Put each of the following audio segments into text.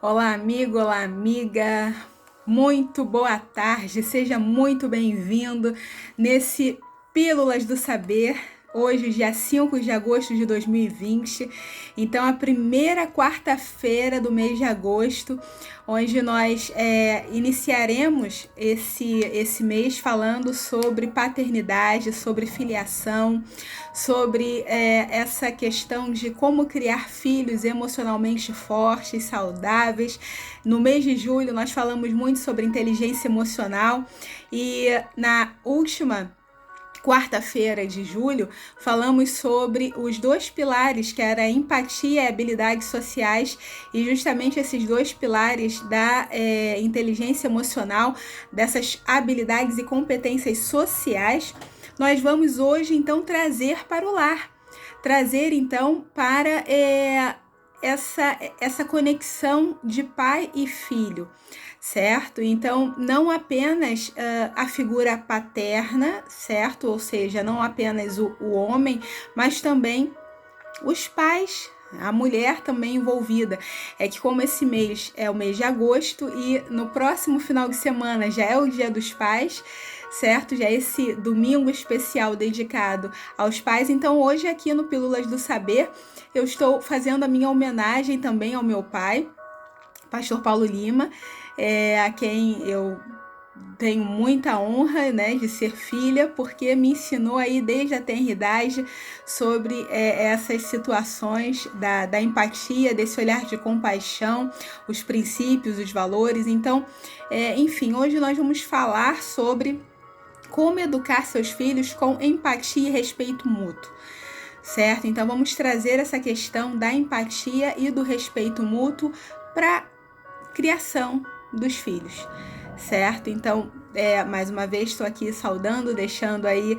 Olá, amigo, olá, amiga. Muito boa tarde, seja muito bem-vindo nesse Pílulas do Saber. Hoje, dia 5 de agosto de 2020, então a primeira quarta-feira do mês de agosto, onde nós iniciaremos esse mês falando sobre paternidade, sobre filiação, sobre essa questão de como criar filhos emocionalmente fortes, saudáveis. No mês de julho, nós falamos muito sobre inteligência emocional e na última quarta-feira de julho, falamos sobre os dois pilares, que era a empatia e habilidades sociais, e justamente esses dois pilares da inteligência emocional, dessas habilidades e competências sociais, nós vamos hoje, então, trazer para o lar, trazer, então, para essa conexão de pai e filho, certo? Então, não apenas a figura paterna, certo? Ou seja, não apenas o homem, mas também os pais, a mulher também envolvida. É que como esse mês é o mês de agosto e no próximo final de semana já é o Dia dos Pais, certo? Já é esse domingo especial dedicado aos pais. Então hoje aqui no Pílulas do Saber eu estou fazendo a minha homenagem também ao meu pai, Pastor Paulo Lima, a quem eu tenho muita honra, né, de ser filha, porque me ensinou aí desde a tenra idade sobre essas situações da empatia, desse olhar de compaixão, os princípios, os valores. Então, enfim, hoje nós vamos falar sobre como educar seus filhos com empatia e respeito mútuo, certo? Então vamos trazer essa questão da empatia e do respeito mútuo para a criação dos filhos, certo? Então, mais uma vez estou aqui saudando, deixando aí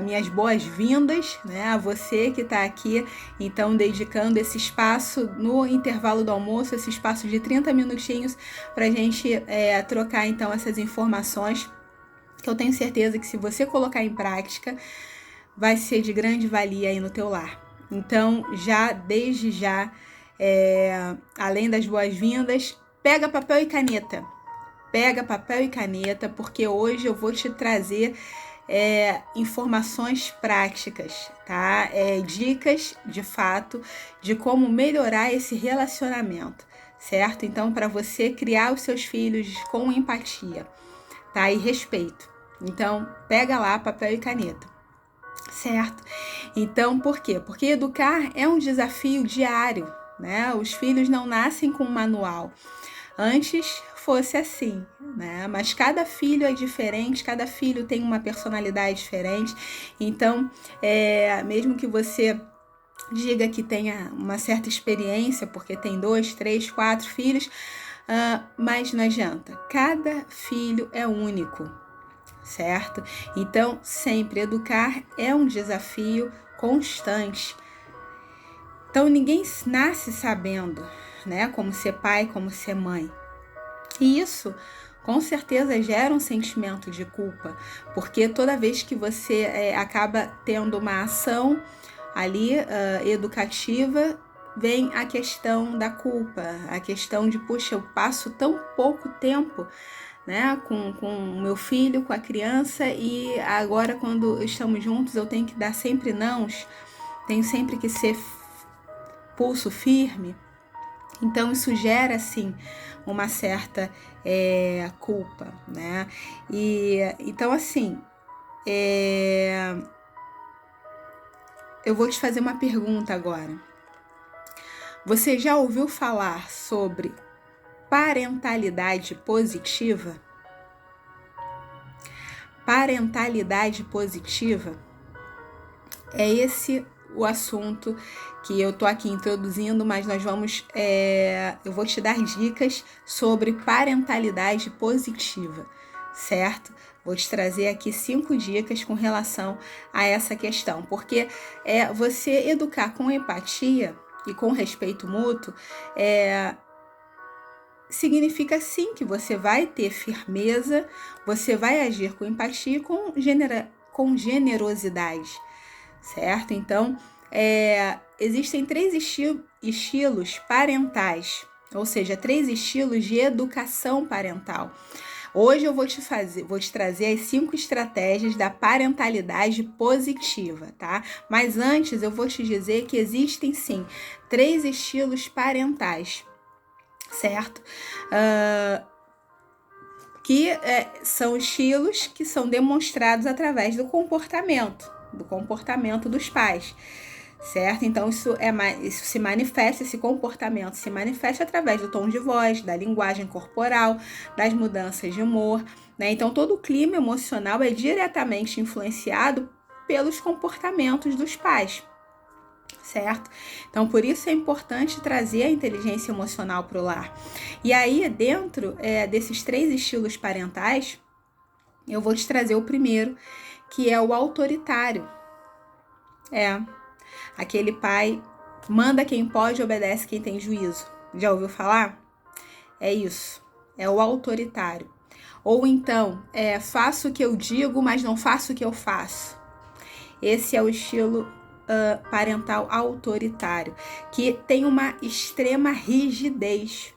minhas boas-vindas, né, a você que está aqui, então dedicando esse espaço no intervalo do almoço, esse espaço de 30 minutinhos para a gente trocar então essas informações, que eu tenho certeza que se você colocar em prática, vai ser de grande valia aí no teu lar. Então, desde já, além das boas-vindas, pega papel e caneta. Pega papel e caneta, porque hoje eu vou te trazer informações práticas, tá? Dicas, de fato, de como melhorar esse relacionamento, certo? Então, para você criar os seus filhos com empatia, tá? E respeito. Então, pega lá papel e caneta, certo? Então, por quê? Porque educar é um desafio diário, né? Os filhos não nascem com um manual. Antes fosse assim, né? Mas cada filho é diferente, cada filho tem uma personalidade diferente. Então, mesmo que você diga que tenha uma certa experiência, porque tem 2, 3, 4 filhos, mas não adianta. Cada filho é único, certo? Então, sempre educar é um desafio constante. Então, ninguém nasce sabendo, né, como ser pai, como ser mãe. E isso, com certeza, gera um sentimento de culpa, porque toda vez que você acaba tendo uma ação ali educativa, vem a questão da culpa, a questão de, puxa, eu passo tão pouco tempo, né, com o meu filho, com a criança, e agora quando estamos juntos eu tenho que dar sempre nãos, tenho sempre que ser pulso firme. Então isso gera assim uma certa culpa, né? E então assim, eu vou te fazer uma pergunta agora. Você já ouviu falar sobre parentalidade positiva? Parentalidade positiva é esse o assunto que eu tô aqui introduzindo, mas nós vamos, eu vou te dar dicas sobre parentalidade positiva, certo? Vou te trazer aqui 5 dicas com relação a essa questão, porque você educar com empatia e com respeito mútuo significa sim que você vai ter firmeza, você vai agir com empatia e com generosidade, certo? Então, existem 3 estilos parentais, ou seja, 3 estilos de educação parental. Hoje eu vou te trazer as 5 estratégias da parentalidade positiva, tá? Mas antes eu vou te dizer que existem sim 3 estilos parentais, certo? Que são estilos que são demonstrados através do comportamento dos pais, certo? Então isso se manifesta, esse comportamento se manifesta através do tom de voz, da linguagem corporal, das mudanças de humor, né? Então todo o clima emocional é diretamente influenciado pelos comportamentos dos pais, certo? Então por isso é importante trazer a inteligência emocional para o lar. E aí dentro desses 3 estilos parentais, eu vou te trazer o primeiro, que é o autoritário. Aquele pai manda quem pode, obedece quem tem juízo. Já ouviu falar? É isso. É o autoritário. Ou então, faço o que eu digo, mas não faço o que eu faço. Esse é o estilo parental autoritário, que tem uma extrema rigidez.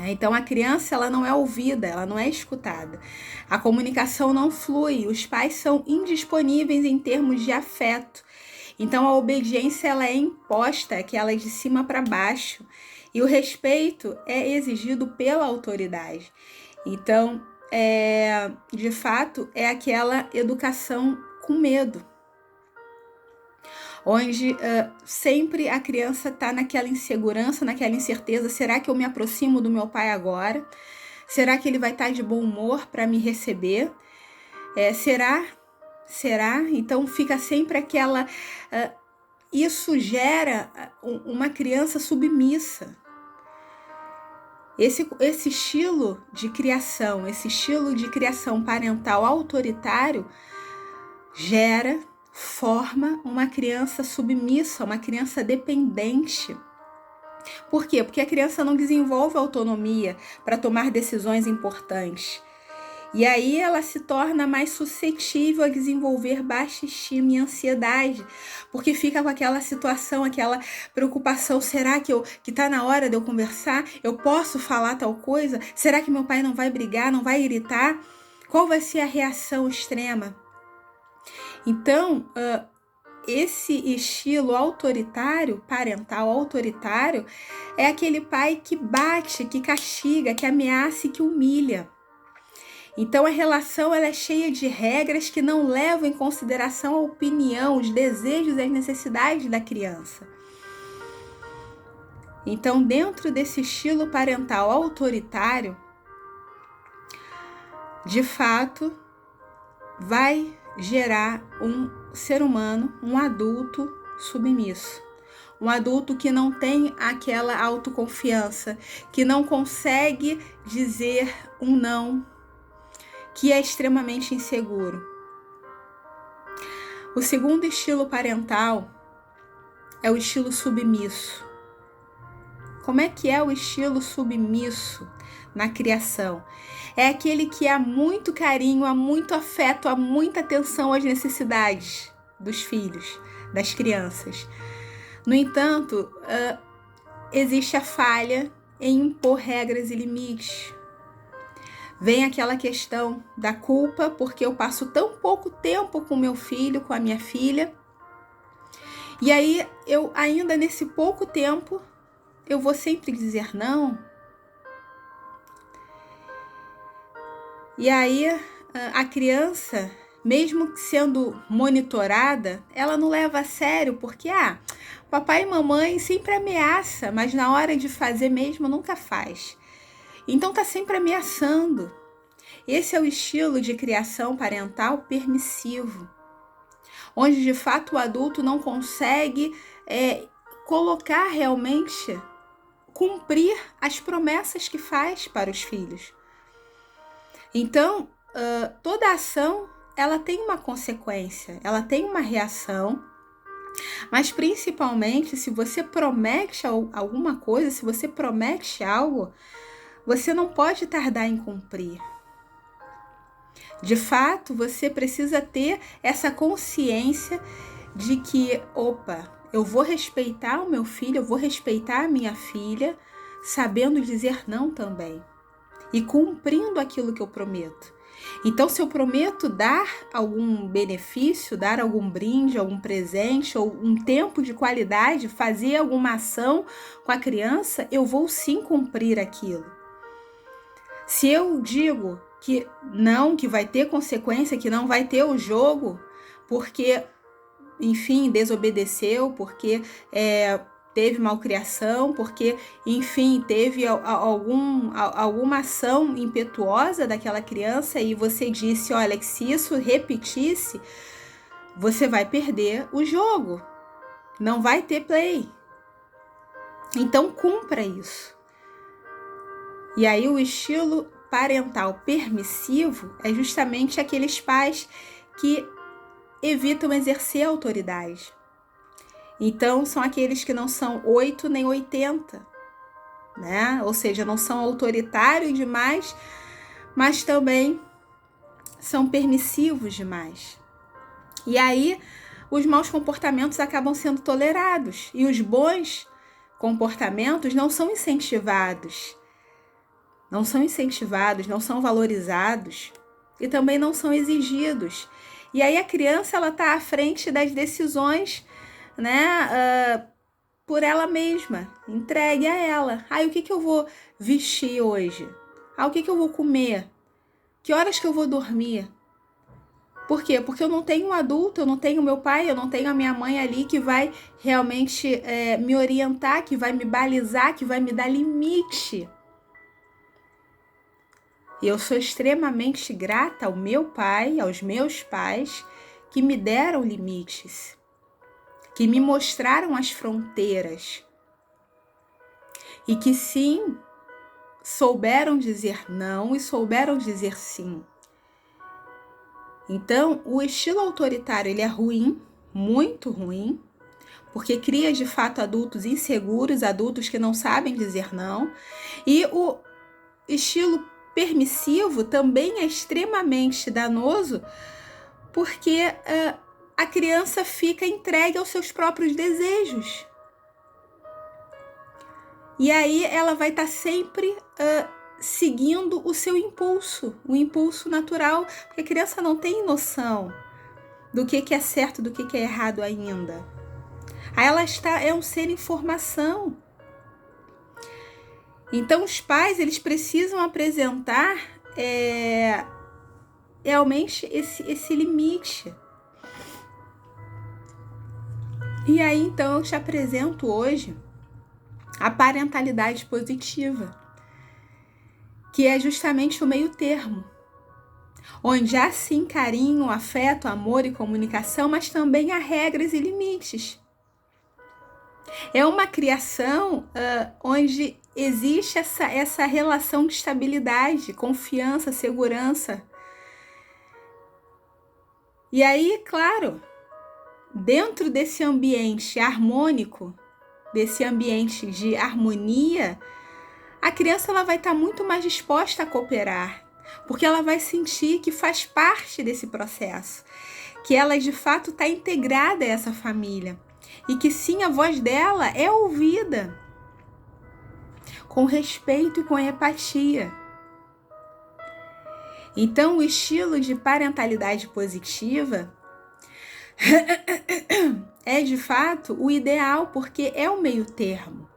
Então a criança ela não é ouvida, ela não é escutada. A comunicação não flui, os pais são indisponíveis em termos de afeto. Então a obediência ela é imposta, que ela é de cima para baixo, e o respeito é exigido pela autoridade. Então, de fato, é aquela educação com medo, onde sempre a criança está naquela insegurança, naquela incerteza. Será que eu me aproximo do meu pai agora? Será que ele vai estar de bom humor para me receber? Será? Então fica sempre aquela... isso gera uma criança submissa. Esse estilo de criação, esse estilo de criação parental autoritário forma uma criança submissa, uma criança dependente. Por quê? Porque a criança não desenvolve autonomia para tomar decisões importantes. E aí ela se torna mais suscetível a desenvolver baixa estima e ansiedade, porque fica com aquela situação, aquela preocupação: será que tá na hora de eu conversar? Eu posso falar tal coisa? Será que meu pai não vai brigar, não vai gritar? Qual vai ser a reação extrema? Então, esse estilo autoritário, parental autoritário, é aquele pai que bate, que castiga, que ameaça e que humilha. Então a relação ela é cheia de regras que não levam em consideração a opinião, os desejos e as necessidades da criança. Então, dentro desse estilo parental autoritário, de fato, vai gerar um ser humano, um adulto submisso. Um adulto que não tem aquela autoconfiança, que não consegue dizer um não, que é extremamente inseguro. O segundo estilo parental é o estilo submisso. Como é que é o estilo submisso na criação? É aquele que há muito carinho, há muito afeto, há muita atenção às necessidades dos filhos, das crianças. No entanto, existe a falha em impor regras e limites. Vem aquela questão da culpa, porque eu passo tão pouco tempo com meu filho, com a minha filha. E aí, eu ainda nesse pouco tempo, eu vou sempre dizer não. E aí, a criança, mesmo sendo monitorada, ela não leva a sério, porque papai e mamãe sempre ameaça, mas na hora de fazer mesmo nunca faz. Então tá sempre ameaçando. Esse é o estilo de criação parental permissivo, onde de fato o adulto não consegue colocar realmente, cumprir as promessas que faz para os filhos. Então, toda ação ela tem uma consequência, ela tem uma reação, mas principalmente se você promete alguma coisa, se você promete algo, você não pode tardar em cumprir. De fato, você precisa ter essa consciência de que, opa, eu vou respeitar o meu filho, eu vou respeitar a minha filha, sabendo dizer não também e cumprindo aquilo que eu prometo. Então, se eu prometo dar algum benefício, dar algum brinde, algum presente ou um tempo de qualidade, fazer alguma ação com a criança, eu vou sim cumprir aquilo. Se eu digo que não, que vai ter consequência, que não vai ter o jogo, porque, enfim, desobedeceu, porque teve malcriação, porque, enfim, teve alguma ação impetuosa daquela criança e você disse, olha, que se isso repetisse, você vai perder o jogo, não vai ter play. Então, cumpra isso. E aí o estilo parental permissivo é justamente aqueles pais que evitam exercer autoridade. Então, são aqueles que não são 8 nem 80, né? Ou seja, não são autoritários demais, mas também são permissivos demais. E aí, os maus comportamentos acabam sendo tolerados e os bons comportamentos não são incentivados. Não são valorizados e também não são exigidos. E aí a criança ela está à frente das decisões, né, por ela mesma, entregue a ela. O que eu vou vestir hoje? O que eu vou comer? Que horas que eu vou dormir? Por quê? Porque eu não tenho um adulto, eu não tenho meu pai, eu não tenho a minha mãe ali que vai realmente me orientar, que vai me balizar, que vai me dar limite. E eu sou extremamente grata ao meu pai, aos meus pais, que me deram limites, que me mostraram as fronteiras e que sim, souberam dizer não e souberam dizer sim. Então, o estilo autoritário ele é ruim, muito ruim, porque cria de fato adultos inseguros, adultos que não sabem dizer não, e o estilo permissivo também é extremamente danoso, porque a criança fica entregue aos seus próprios desejos. E aí ela vai estar sempre seguindo o seu impulso, o impulso natural, porque a criança não tem noção do que é certo, do que é errado ainda. Aí ela é um ser em formação. Então os pais eles precisam apresentar realmente esse limite. E aí então eu te apresento hoje a parentalidade positiva, que é justamente o meio termo, onde há sim carinho, afeto, amor e comunicação, mas também há regras e limites. É uma criação onde existe essa relação de estabilidade, confiança, segurança. E aí, claro, dentro desse ambiente harmônico, desse ambiente de harmonia, a criança ela vai estar muito mais disposta a cooperar, porque ela vai sentir que faz parte desse processo, que ela de fato está integrada a essa família e que sim, a voz dela é ouvida com respeito e com empatia. Então, o estilo de parentalidade positiva é de fato o ideal, porque é o meio termo.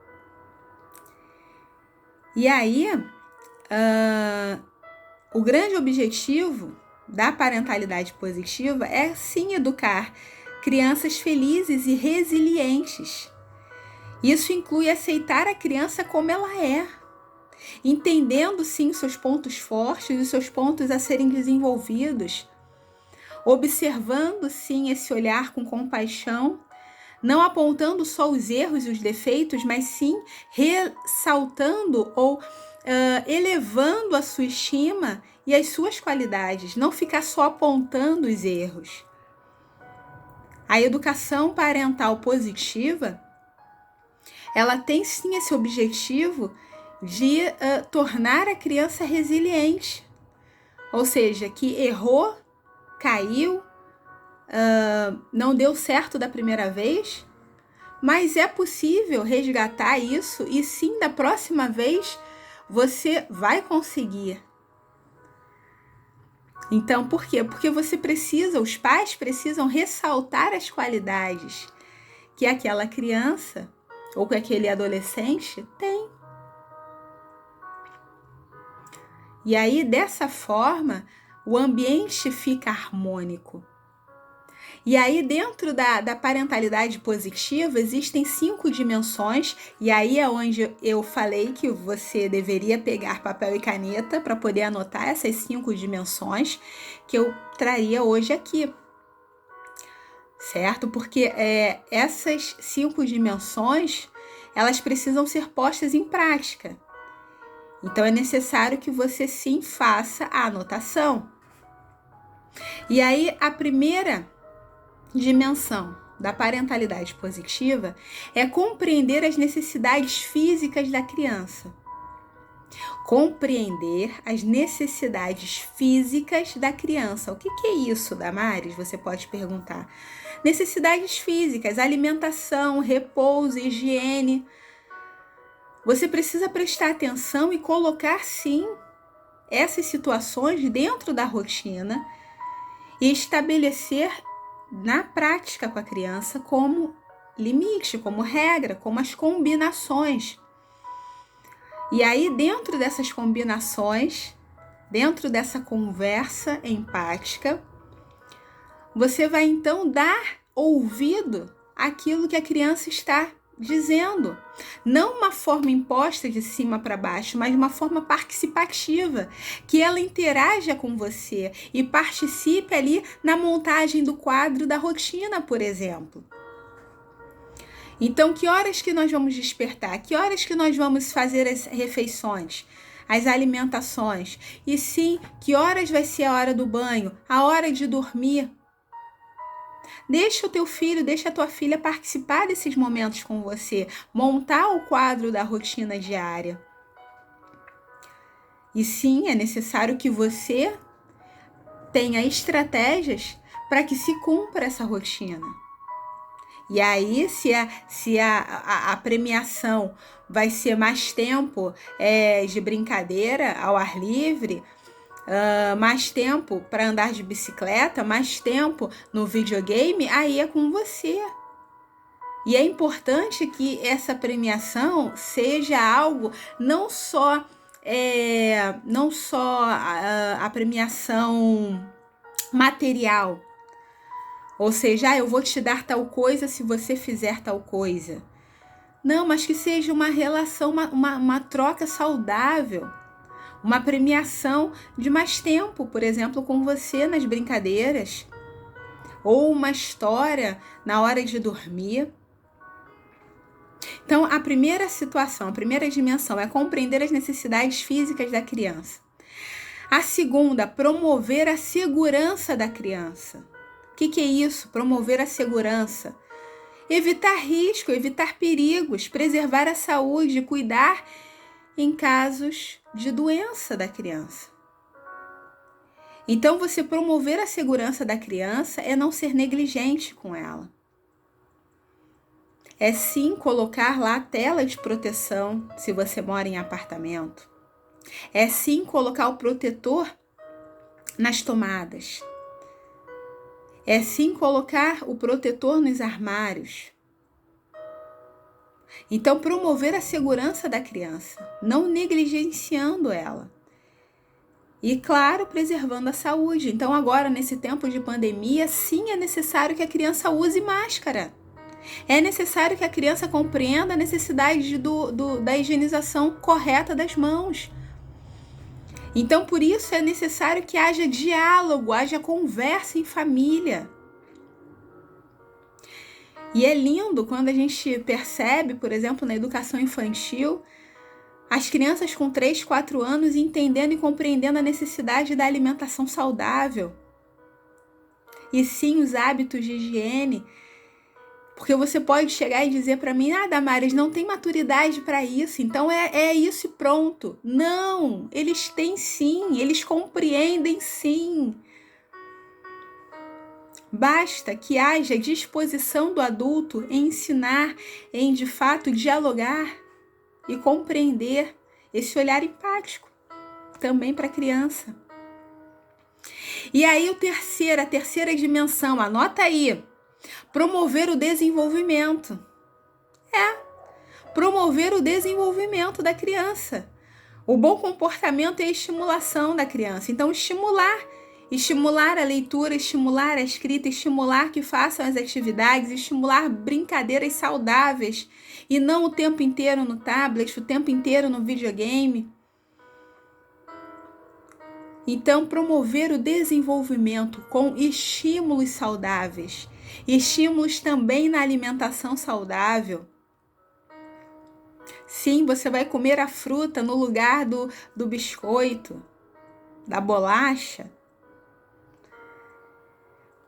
E aí, o grande objetivo da parentalidade positiva é sim educar crianças felizes e resilientes. Isso inclui aceitar a criança como ela é, entendendo sim seus pontos fortes e seus pontos a serem desenvolvidos, observando sim esse olhar com compaixão, não apontando só os erros e os defeitos, mas sim ressaltando ou elevando a sua estima e as suas qualidades, não ficar só apontando os erros. A educação parental positiva, ela tem sim esse objetivo de tornar a criança resiliente, ou seja, que errou, caiu, não deu certo da primeira vez, mas é possível resgatar isso e sim, da próxima vez você vai conseguir. Então, por quê? Porque os pais precisam ressaltar as qualidades que aquela criança ou que aquele adolescente tem. E aí, dessa forma, o ambiente fica harmônico. E aí, dentro da parentalidade positiva, existem 5 dimensões, e aí é onde eu falei que você deveria pegar papel e caneta para poder anotar essas 5 dimensões que eu traria hoje aqui. Certo? Porque essas 5 dimensões, elas precisam ser postas em prática. Então, é necessário que você sim faça a anotação. E aí, a primeira dimensão da parentalidade positiva é compreender as necessidades físicas da criança. Compreender as necessidades físicas da criança. O que é isso, Damares? Você pode perguntar. Necessidades físicas, alimentação, repouso, higiene. Você precisa prestar atenção e colocar, sim, essas situações dentro da rotina e estabelecer na prática com a criança como limite, como regra, como as combinações. E aí, dentro dessas combinações, dentro dessa conversa empática, você vai então dar ouvido àquilo que a criança está dizendo. Não uma forma imposta de cima para baixo, mas uma forma participativa, que ela interaja com você e participe ali na montagem do quadro da rotina, por exemplo. Então, que horas que nós vamos despertar? Que horas que nós vamos fazer as refeições? As alimentações? E sim, que horas vai ser a hora do banho? A hora de dormir? Deixa o teu filho, deixa a tua filha participar desses momentos com você, montar o quadro da rotina diária. E sim, é necessário que você tenha estratégias para que se cumpra essa rotina. E aí, se a premiação vai ser mais tempo de brincadeira ao ar livre, mais tempo para andar de bicicleta, mais tempo no videogame, aí é com você. E é importante que essa premiação seja algo não só a premiação material, ou seja, eu vou te dar tal coisa se você fizer tal coisa. Não, mas que seja uma relação, uma troca saudável. Uma premiação de mais tempo, por exemplo, com você nas brincadeiras. Ou uma história na hora de dormir. Então, a primeira situação, a primeira dimensão é compreender as necessidades físicas da criança. A segunda, promover a segurança da criança. O que é isso? Promover a segurança. Evitar risco, evitar perigos, preservar a saúde, cuidar em casos de doença da criança. Então, você promover a segurança da criança é não ser negligente com ela. É sim colocar lá tela de proteção se você mora em apartamento. É sim colocar o protetor nas tomadas. É sim colocar o protetor nos armários. Então, promover a segurança da criança, não negligenciando ela. E, claro, preservando a saúde. Então, agora, nesse tempo de pandemia, sim, é necessário que a criança use máscara. É necessário que a criança compreenda a necessidade da higienização correta das mãos. Então, por isso, é necessário que haja diálogo, haja conversa em família. E é lindo quando a gente percebe, por exemplo, na educação infantil, as crianças com 3, 4 anos entendendo e compreendendo a necessidade da alimentação saudável. E sim, os hábitos de higiene. Porque você pode chegar e dizer para mim, Damares, não tem maturidade para isso, então é isso e pronto. Não, eles têm sim, eles compreendem sim. Basta que haja disposição do adulto em ensinar, em de fato dialogar e compreender esse olhar empático também para a criança. E aí a terceira dimensão, anota aí, promover o desenvolvimento. Promover o desenvolvimento da criança. O bom comportamento é a estimulação da criança. Então, estimular a leitura, estimular a escrita, estimular que façam as atividades, estimular brincadeiras saudáveis e não o tempo inteiro no tablet, o tempo inteiro no videogame. Então, promover o desenvolvimento com estímulos saudáveis, estímulos também na alimentação saudável. Sim, você vai comer a fruta no lugar do biscoito, da bolacha.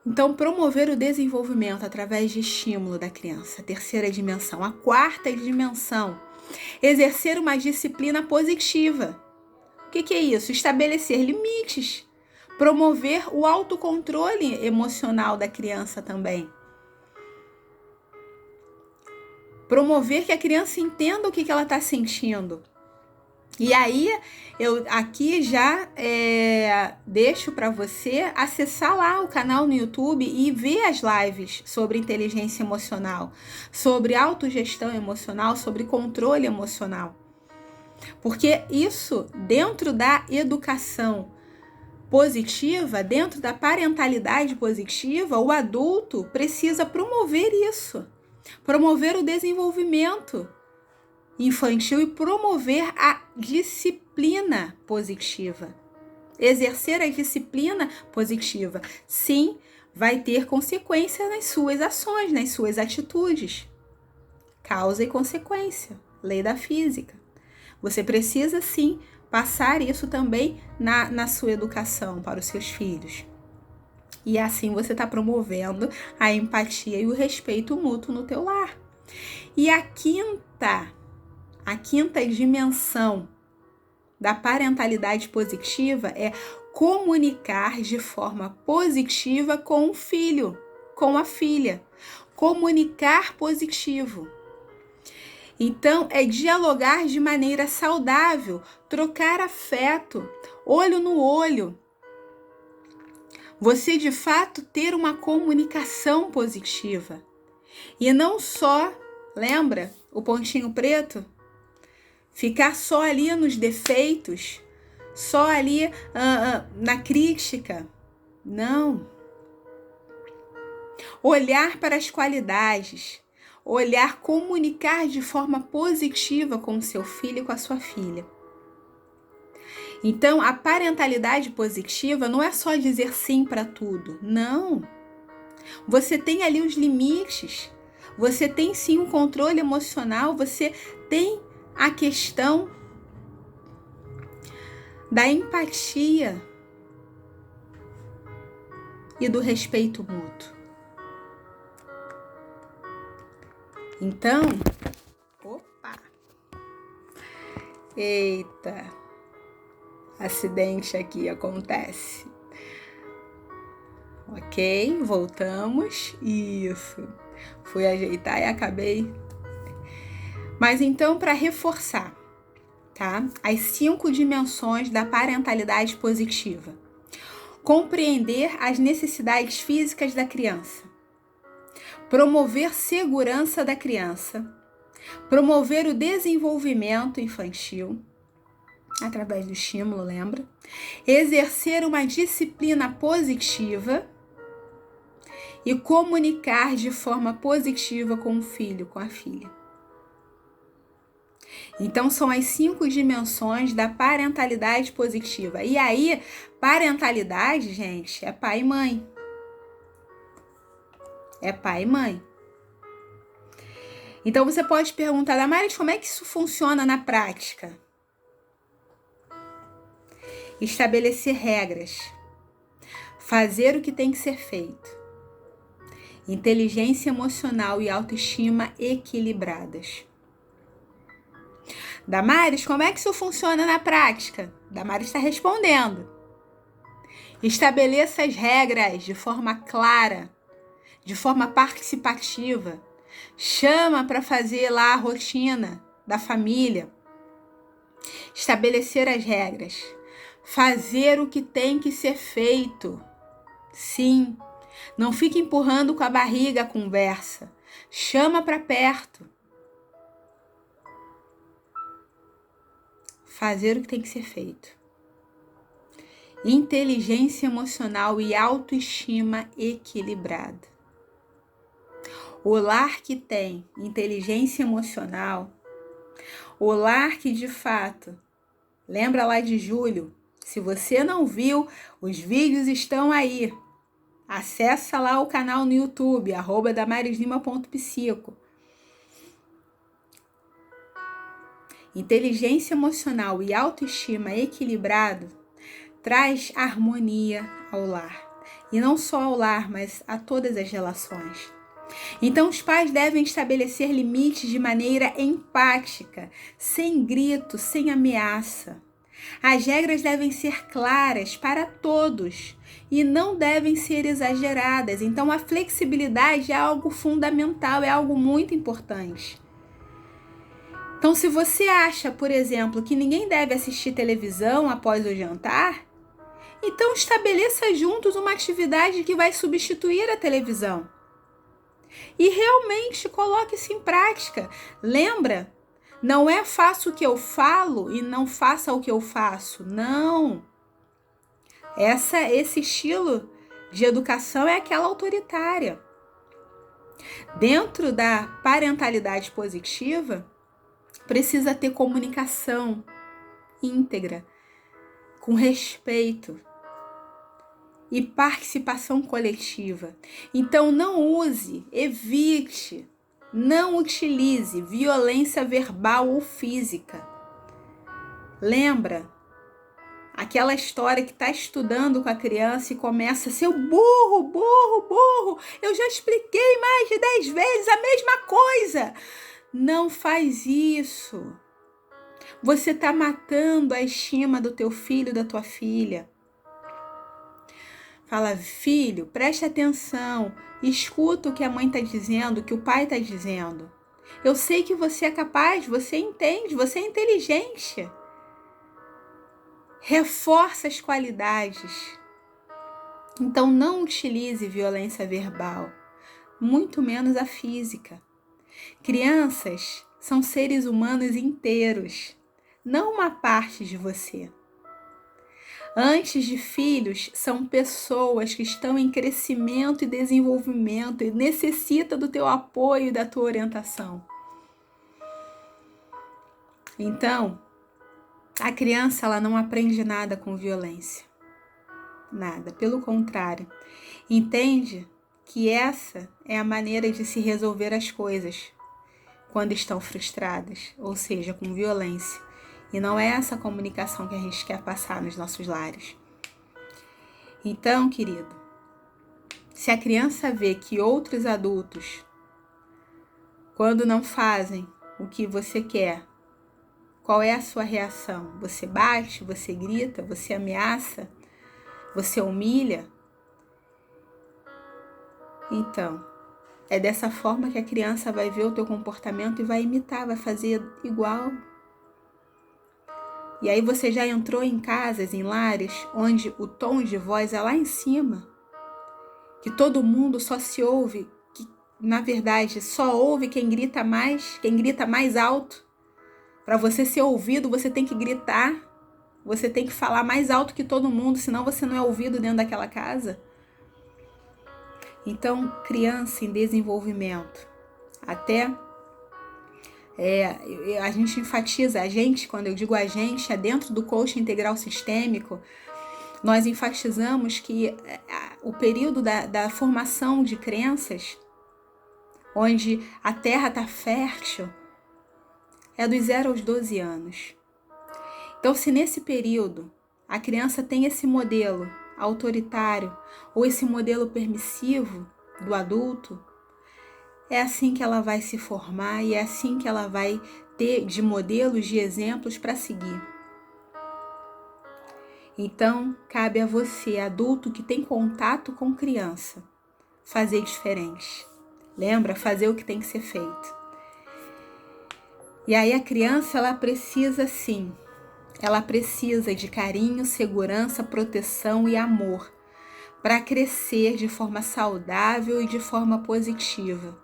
Então, promover o desenvolvimento através de estímulo da criança, a terceira dimensão. A quarta dimensão, exercer uma disciplina positiva. O que é isso? Estabelecer limites, promover o autocontrole emocional da criança também. Promover que a criança entenda o que ela está sentindo. E aí, eu aqui já deixo para você acessar lá o canal no YouTube e ver as lives sobre inteligência emocional, sobre autogestão emocional, sobre controle emocional. Porque isso, dentro da educação positiva, dentro da parentalidade positiva, o adulto precisa promover isso. Promover o desenvolvimento infantil e promover a disciplina positiva. Exercer a disciplina positiva, sim, vai ter consequência nas suas ações, nas suas atitudes. Causa e consequência, lei da física. Você precisa, sim, passar isso também na sua educação para os seus filhos. E assim você está promovendo a empatia e o respeito mútuo no teu lar. E a quinta dimensão da parentalidade positiva é comunicar de forma positiva com o filho, com a filha. Comunicar positivo. Então, é dialogar de maneira saudável, trocar afeto, olho no olho. Você, de fato, ter uma comunicação positiva. E não só, lembra o pontinho preto? Ficar só ali nos defeitos, só ali na crítica. Não. Olhar para as qualidades. Olhar, comunicar de forma positiva com o seu filho e com a sua filha. Então, a parentalidade positiva não é só dizer sim para tudo. Não. Você tem ali os limites. Você tem sim um controle emocional. Você tem a questão da empatia e do respeito mútuo. Então, eita, acidente aqui acontece. Ok, voltamos. Isso, fui ajeitar e acabei. Mas então, para reforçar, tá? As 5 dimensões da parentalidade positiva. Compreender as necessidades físicas da criança. Promover segurança da criança, promover o desenvolvimento infantil, através do estímulo, lembra? Exercer uma disciplina positiva e comunicar de forma positiva com o filho, com a filha. Então, são as 5 dimensões da parentalidade positiva. E aí, parentalidade, gente, é pai e mãe. É pai e mãe. Então você pode perguntar, Damaris, como é que isso funciona na prática? Estabelecer regras. Fazer o que tem que ser feito. Inteligência emocional e autoestima equilibradas. Damaris, como é que isso funciona na prática? Damaris está respondendo. Estabeleça as regras de forma clara, de forma participativa. Chama para fazer lá a rotina da família. Estabelecer as regras. Fazer o que tem que ser feito. Sim, não fique empurrando com a barriga a conversa. Chama para perto. Fazer o que tem que ser feito. Inteligência emocional e autoestima equilibrada. O lar que tem inteligência emocional, o lar que de fato, lembra lá de julho, se você não viu, os vídeos estão aí. Acessa lá o canal no YouTube, @damareslima.psico. Inteligência emocional e autoestima equilibrado traz harmonia ao lar. E não só ao lar, mas a todas as relações. Então, os pais devem estabelecer limites de maneira empática, sem grito, sem ameaça. As regras devem ser claras para todos e não devem ser exageradas. Então, a flexibilidade é algo fundamental, é algo muito importante. Então, se você acha, por exemplo, que ninguém deve assistir televisão após o jantar, então estabeleça juntos uma atividade que vai substituir a televisão. E realmente coloque isso em prática. Lembra? Não é faça o que eu falo e não faça o que eu faço. Não. Esse estilo de educação é aquela autoritária. Dentro da parentalidade positiva, precisa ter comunicação íntegra, com respeito e participação coletiva. Então não evite, não utilize violência verbal ou física. Lembra? Aquela história que está estudando com a criança e começa: seu burro, burro, burro, eu já expliquei mais de 10 vezes a mesma coisa. Não faz isso. Você está matando a estima do teu filho, da tua filha. Fala: filho, preste atenção, escuta o que a mãe está dizendo, o que o pai está dizendo. Eu sei que você é capaz, você entende, você é inteligente. Reforça as qualidades. Então não utilize violência verbal, muito menos a física. Crianças são seres humanos inteiros, não uma parte de você. Antes de filhos, são pessoas que estão em crescimento e desenvolvimento e necessitam do teu apoio e da tua orientação. Então, a criança ela não aprende nada com violência. Nada, pelo contrário. Entende que essa é a maneira de se resolver as coisas quando estão frustradas, ou seja, com violência. E não é essa comunicação que a gente quer passar nos nossos lares. Então, querido, se a criança vê que outros adultos, quando não fazem o que você quer, qual é a sua reação? Você bate, você grita, você ameaça, você humilha? Então, é dessa forma que a criança vai ver o teu comportamento e vai imitar, vai fazer igual. E aí você já entrou em casas, em lares, onde o tom de voz é lá em cima, que todo mundo só se ouve, que na verdade só ouve quem grita mais alto. Para você ser ouvido, você tem que gritar, você tem que falar mais alto que todo mundo, senão você não é ouvido dentro daquela casa. Então, criança em desenvolvimento, até a gente enfatiza, quando eu digo a gente, é dentro do coaching integral sistêmico, nós enfatizamos que o período da formação de crenças, onde a terra está fértil, é dos 0 aos 12 anos. Então, se nesse período a criança tem esse modelo autoritário ou esse modelo permissivo do adulto, é assim que ela vai se formar e é assim que ela vai ter de modelos, de exemplos para seguir. Então, cabe a você, adulto que tem contato com criança, fazer diferente. Lembra? Fazer o que tem que ser feito. E aí a criança, ela precisa sim. Ela precisa de carinho, segurança, proteção e amor para crescer de forma saudável e de forma positiva.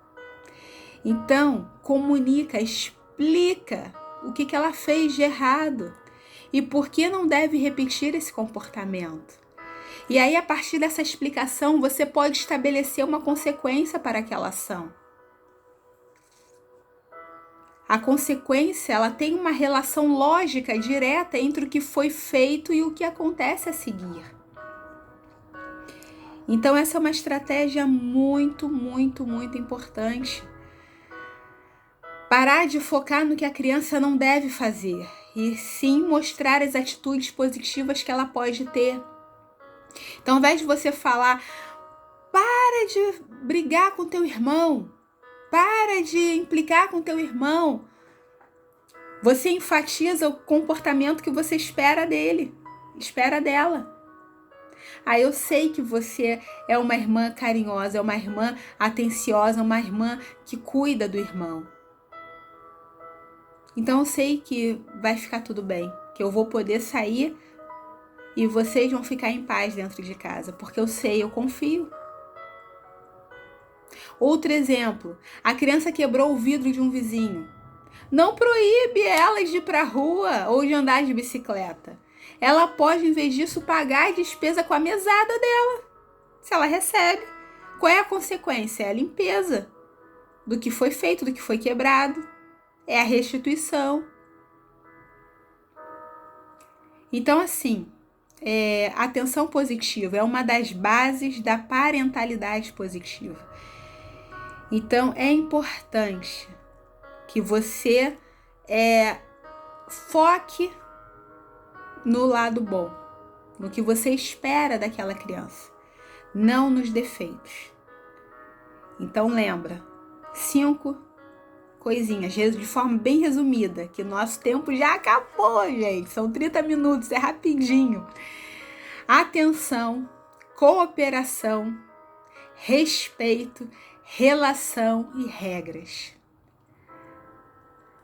Então, comunica, explica o que ela fez de errado e por que não deve repetir esse comportamento. E aí, a partir dessa explicação, você pode estabelecer uma consequência para aquela ação. A consequência, ela tem uma relação lógica direta entre o que foi feito e o que acontece a seguir. Então, essa é uma estratégia muito, muito, muito importante. Parar de focar no que a criança não deve fazer e sim mostrar as atitudes positivas que ela pode ter. Então, ao invés de você falar, para de brigar com teu irmão, para de implicar com teu irmão, você enfatiza o comportamento que você espera dele, espera dela. Eu sei que você é uma irmã carinhosa, é uma irmã atenciosa, uma irmã que cuida do irmão. Então eu sei que vai ficar tudo bem, que eu vou poder sair e vocês vão ficar em paz dentro de casa, porque eu sei, eu confio. Outro exemplo, a criança quebrou o vidro de um vizinho. Não proíbe ela de ir para a rua ou de andar de bicicleta. Ela pode, em vez disso, pagar a despesa com a mesada dela, se ela recebe. Qual é a consequência? É a limpeza do que foi feito, do que foi quebrado. É a restituição. Então, assim, atenção positiva é uma das bases da parentalidade positiva. Então, é importante que você foque no lado bom, no que você espera daquela criança, não nos defeitos. Então, lembra, 5 coisinhas, de forma bem resumida, que nosso tempo já acabou, gente. São 30 minutos, é rapidinho. Atenção, cooperação, respeito, relação e regras.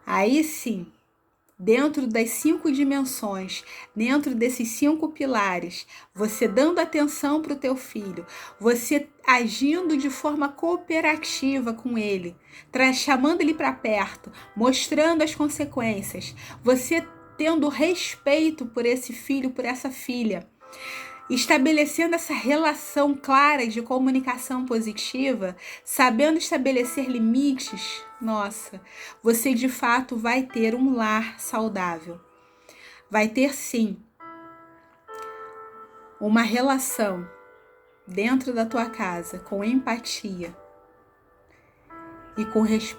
Aí sim, dentro das 5 dimensões, dentro desses 5 pilares, você dando atenção para o teu filho, você agindo de forma cooperativa com ele, chamando ele para perto, mostrando as consequências, você tendo respeito por esse filho, por essa filha, estabelecendo essa relação clara de comunicação positiva, sabendo estabelecer limites, nossa, você de fato vai ter um lar saudável. Vai ter sim uma relação dentro da tua casa com empatia e com respeito.